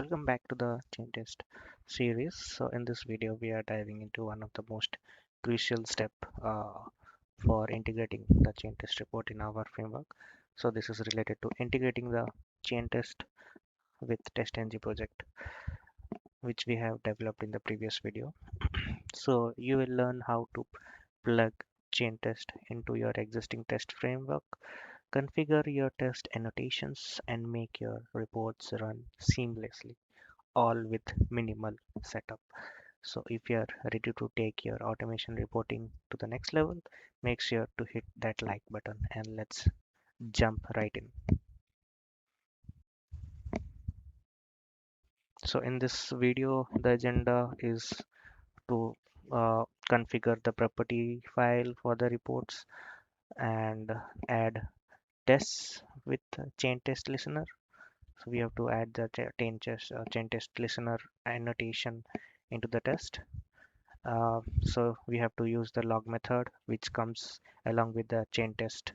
Welcome back to the ChainTest series. So in this video, we are diving into one of the most crucial step uh, for integrating the ChainTest report in our framework. So this is related to integrating the ChainTest with TestNG project, which we have developed in the previous video. So you will learn how to plug ChainTest into your existing test framework, configure your test annotations, and make your reports run seamlessly, all with minimal setup. So if you are ready to take your automation reporting to the next level, make sure to hit that like button and let's jump right in. So in this video, the agenda is to configure the property file for the reports and add tests with chain test listener. So we have to add the chain test listener annotation into the test. So we have to use the log method, which comes along with the chain test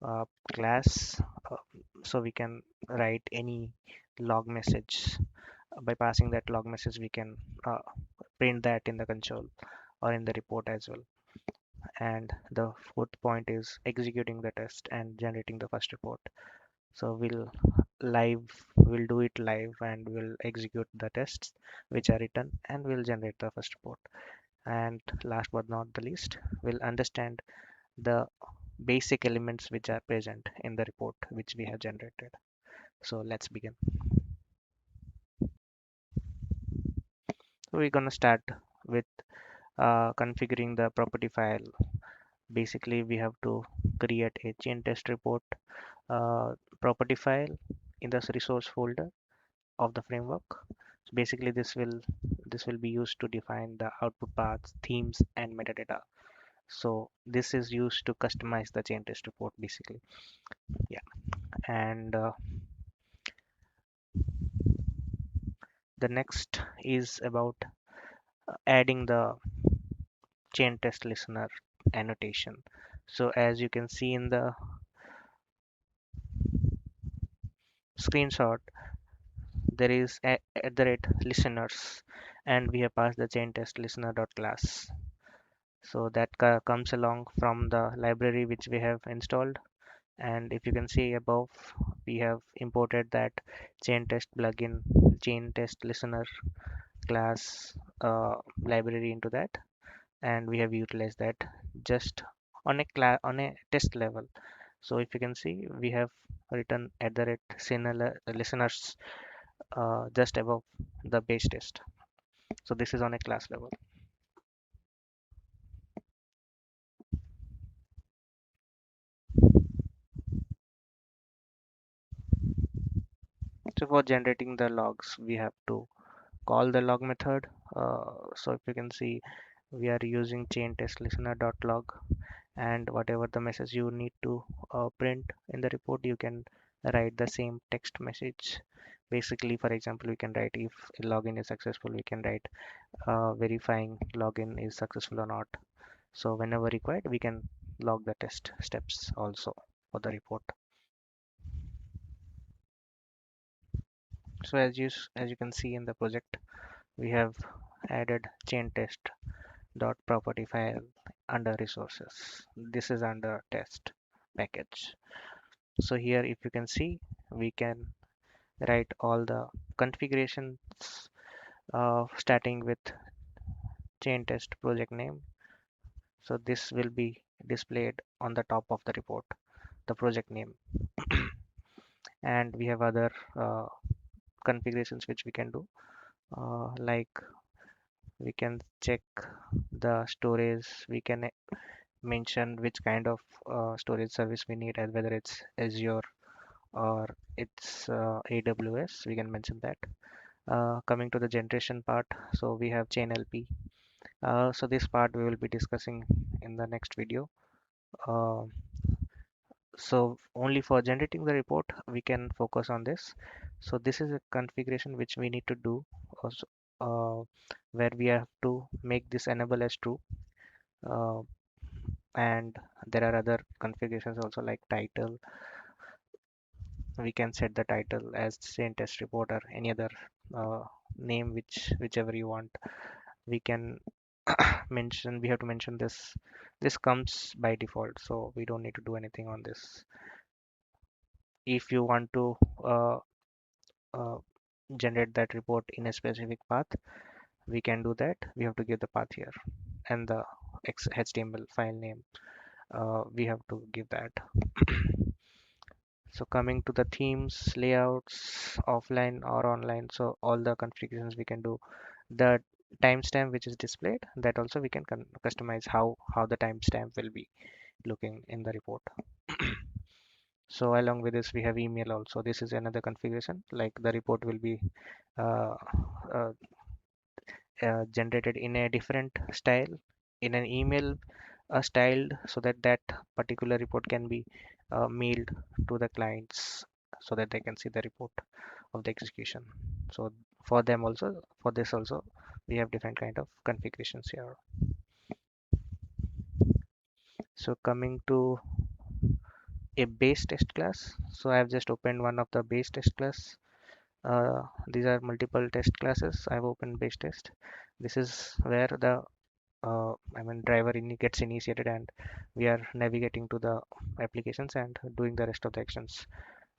uh, class. Uh, so we can write any log message. By passing that log message, we can print that in the console or in the report as well. And the fourth point is executing the test and generating the first report. So we'll do it live and we'll execute the tests which are written and we'll generate the first report. And last but not the least, we'll understand the basic elements which are present in the report which we have generated. So let's begin. We're gonna start with configuring the property file. Basically, we have to create a chain test report property file in the resource folder of the framework. So basically, this will be used to define the output paths, themes, and metadata. So this is used to customize the chain test report basically. Yeah, and the next is about adding the chain test listener annotation. So as you can see in the screenshot, there is at the rate listeners, and we have passed the chain test listener dot class. So that comes along from the library which we have installed. And if you can see above, we have imported that chain test plugin, chain test listener class library into that, and we have utilized that just on a test level. So if you can see, we have written at the rate similar listeners just above the base test. So this is on a class level. So for generating the logs, we have to call the log method. So if you can see, we are using chain test listener dot log, and whatever the message you need to print in the report, you can write the same text message. Basically, for example, we can write if a login is successful, we can write verifying login is successful or not. So whenever required, we can log the test steps also for the report. So as you can see in the project, we have added chain test dot property file under resources. This is under test package. So here, if you can see, we can write all the configurations starting with chain test project name. So this will be displayed on the top of the report, the project name. And we have other configurations which we can do, like we can check the storage, we can mention which kind of storage service we need, as whether it's Azure or it's AWS, we can mention that. Coming to the generation part, so we have chain LP. So this part we will be discussing in the next video. Uh, so only for generating the report we can focus on this. So this is a configuration which we need to do also, where we have to make this enable as true. Uh, and there are other configurations also, like title. We can set the title as chain test report or any other uh, name whichever you want. We can mention, we have to mention this. This comes by default, so we don't need to do anything on this. If you want to uh, uh, generate that report in a specific path, we can do that. We have to give the path here and the HTML file name. We have to give that. So coming to the themes, layouts, offline or online. So all the configurations we can do. The timestamp which is displayed, that also we can customize how the timestamp will be looking in the report. So along with this, we have email also. This is another configuration. Like the report will be uh, uh, generated in a different style in an email styled, so that that particular report can be mailed to the clients so that they can see the report of the execution. So for them also, for this also, we have different kind of configurations here. So coming to a base test class, so I have just opened one of the base test class. These are multiple test classes. I've opened base test. This is where the driver gets initiated and we are navigating to the applications and doing the rest of the actions.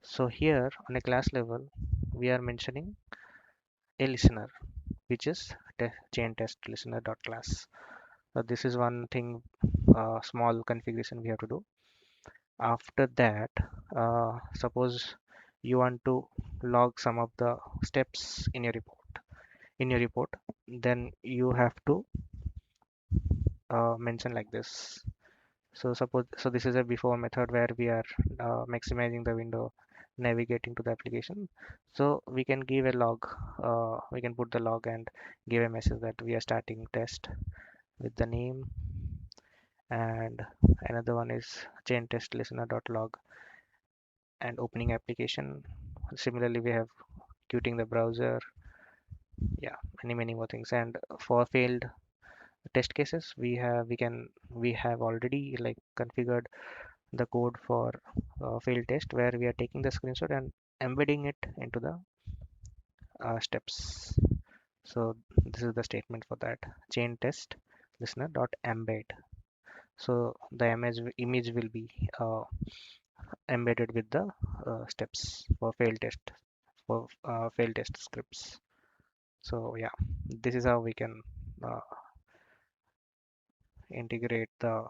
So here on a class level, we are mentioning a listener, which is ChainTest Listener dot class. So this is one thing, small configuration we have to do. After that, suppose you want to log some of the steps in your report, then you have to mention like this. So suppose, so this is a before method where we are maximizing the window, navigating to the application. So we can give a log, we can put the log and give a message that we are starting test with the name. And another one is chain test listener dot log and opening application. Similarly, we have quitting the browser. Yeah, many more things. And for failed test cases, we have already like configured the code for failed test, where we are taking the screenshot and embedding it into the steps. So this is the statement for that: chain test listener dot embed. So the image will be embedded with the steps for failed test scripts. So yeah, this is how we can uh, integrate the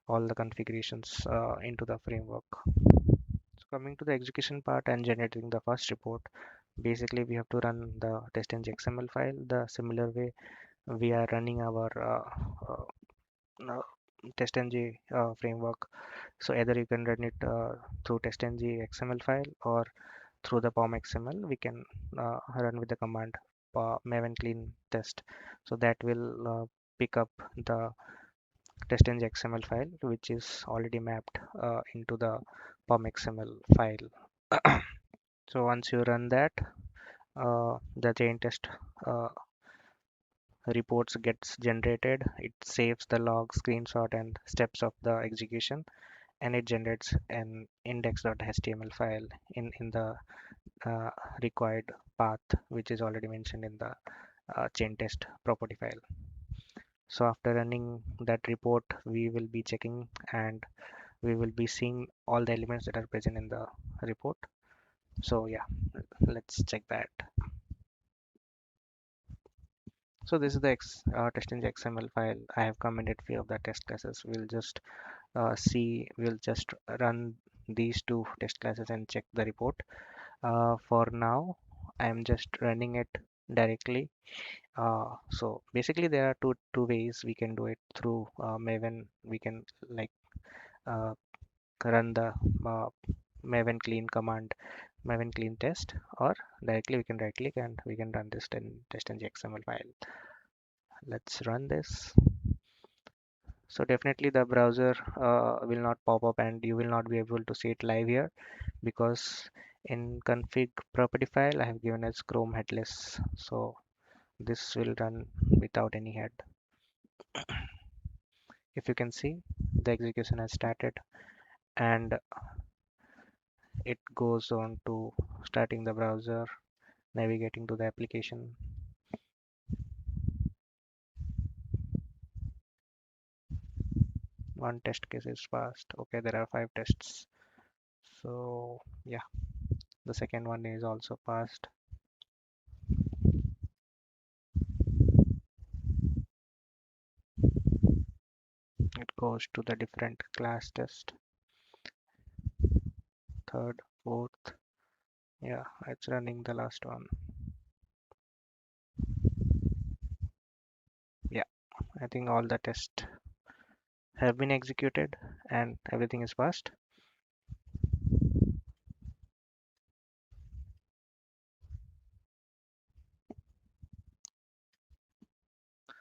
all the configurations into the framework. So coming to the execution part and generating the first report, basically we have to run the TestNG XML file the similar way we are running our uh, TestNG framework. So either you can run it through TestNG XML file or through the POM XML. We can run with the command maven clean test. So that will pick up the TestNG XML file, which is already mapped into the POM XML file. So once you run that, the chain test uh, reports gets generated. It saves the log, screenshot, and steps of the execution, and it generates an index.html file in the uh, required path, which is already mentioned in the chain test property file. So after running that report, we will be checking and we will be seeing all the elements that are present in the report. So yeah, let's check that. So this is the testing XML file. I have commented few of the test classes. We'll just run these two test classes and check the report. For now, I'm just running it directly. So basically there are two ways we can do it through Maven. We can like uh, run the uh, Maven clean command, Maven clean test, or directly we can right click and we can run this test and XML file. Let's run this. So definitely the browser will not pop up and you will not be able to see it live here, because in config property file I have given as Chrome headless. So this will run without any head. If you can see, the execution has started and it goes on to starting the browser, navigating to the application. One test case is passed. Okay, there are 5 tests. So yeah, the second one is also passed. It goes to the different class test. Third, fourth. Yeah, it's running the last one. Yeah, I think all the tests have been executed and everything is passed.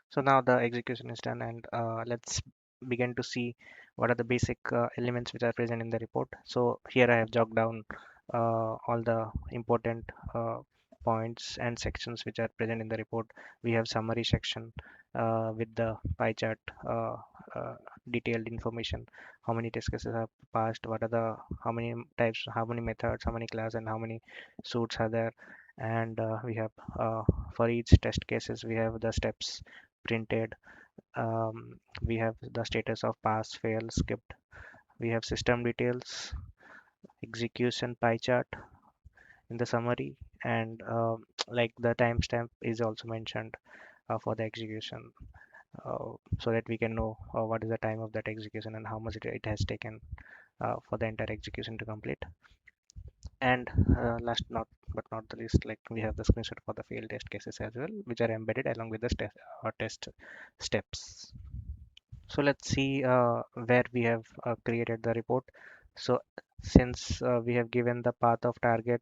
So now the execution is done, and let's begin to see what are the basic elements which are present in the report. So here I have jogged down all the important points and sections which are present in the report. We have summary section with the pie chart, uh, detailed information, how many test cases are passed, what are the, how many types, how many methods, how many class, and how many suits are there. And we have for each test cases we have the steps printed. We have the status of pass, fail, skipped. We have system details, execution pie chart in the summary, and like the timestamp is also mentioned for the execution, so that we can know what is the time of that execution and how much it has taken for the entire execution to complete. And last not but not the least, like we have the screenshot for the failed test cases as well, which are embedded along with the test steps. So let's see where we have created the report. So since we have given the path of target,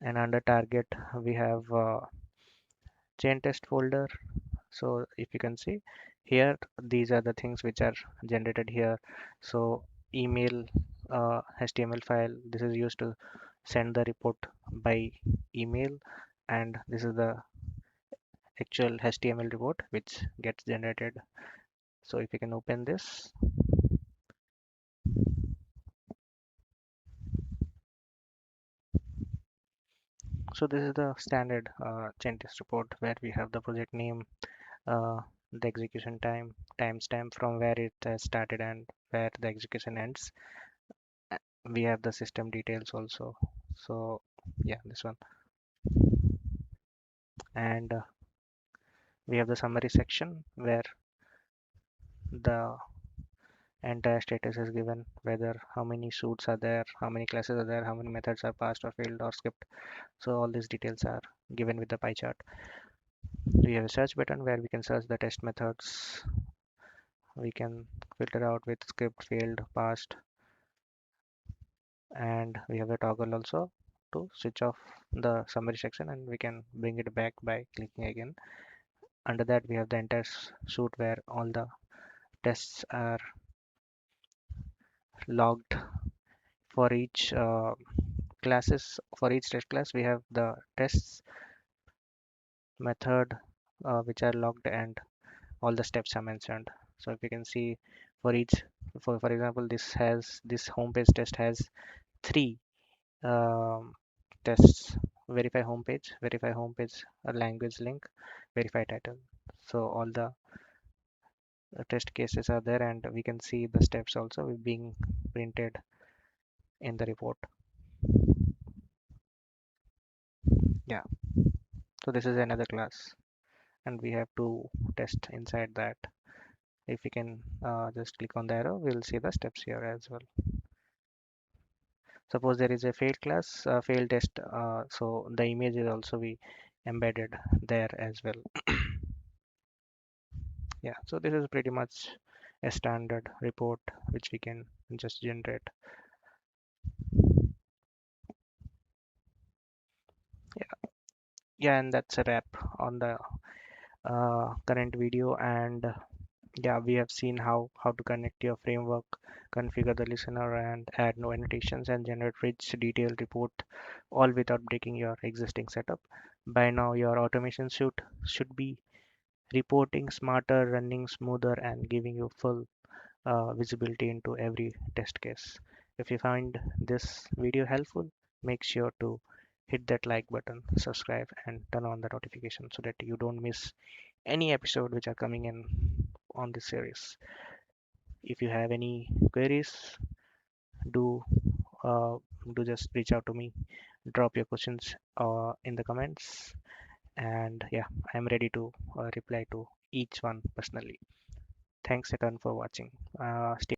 and under target we have chain test folder. So if you can see here, these are the things which are generated here. So email, HTML file, this is used to send the report by email, and this is the actual HTML report which gets generated. So if you can open this, so this is the standard ChainTest report where we have the project name, the execution time, timestamp from where it has started and where the execution ends. We have the system details also. So yeah, this one. And we have the summary section where the entire status is given, whether how many suits are there, how many classes are there, how many methods are passed or failed or skipped. So all these details are given with the pie chart. We have a search button where we can search the test methods. We can filter out with skipped, failed, passed, and we have a toggle also to switch off the summary section, and we can bring it back by clicking again. Under that we have the entire suite where all the tests are logged for each classes. For each test class we have the tests method which are logged, and all the steps are mentioned. So if you can see for each, for example, this home page test has 3 um, tests: verify homepage, a language link, verify title. So all the test cases are there, and we can see the steps also being printed in the report. Yeah, so this is another class, and we have to test inside that. If we can just click on the arrow, we'll see the steps here as well. Suppose there is a failed class, failed test, so the image is also be embedded there as well. Yeah, so this is pretty much a standard report which we can just generate. Yeah, yeah, and that's a wrap on the current video. And yeah, we have seen how to connect your framework, configure the listener, and add no annotations and generate rich detailed report, all without breaking your existing setup. By now your automation suite should be reporting smarter, running smoother, and giving you full visibility into every test case. If you find this video helpful, make sure to hit that like button, subscribe, and turn on the notification so that you don't miss any episode which are coming in on this series. If you have any queries, do uh, do just reach out to me, drop your questions in the comments, and yeah, I'm ready to reply to each one personally. Thanks a ton for watching. Stay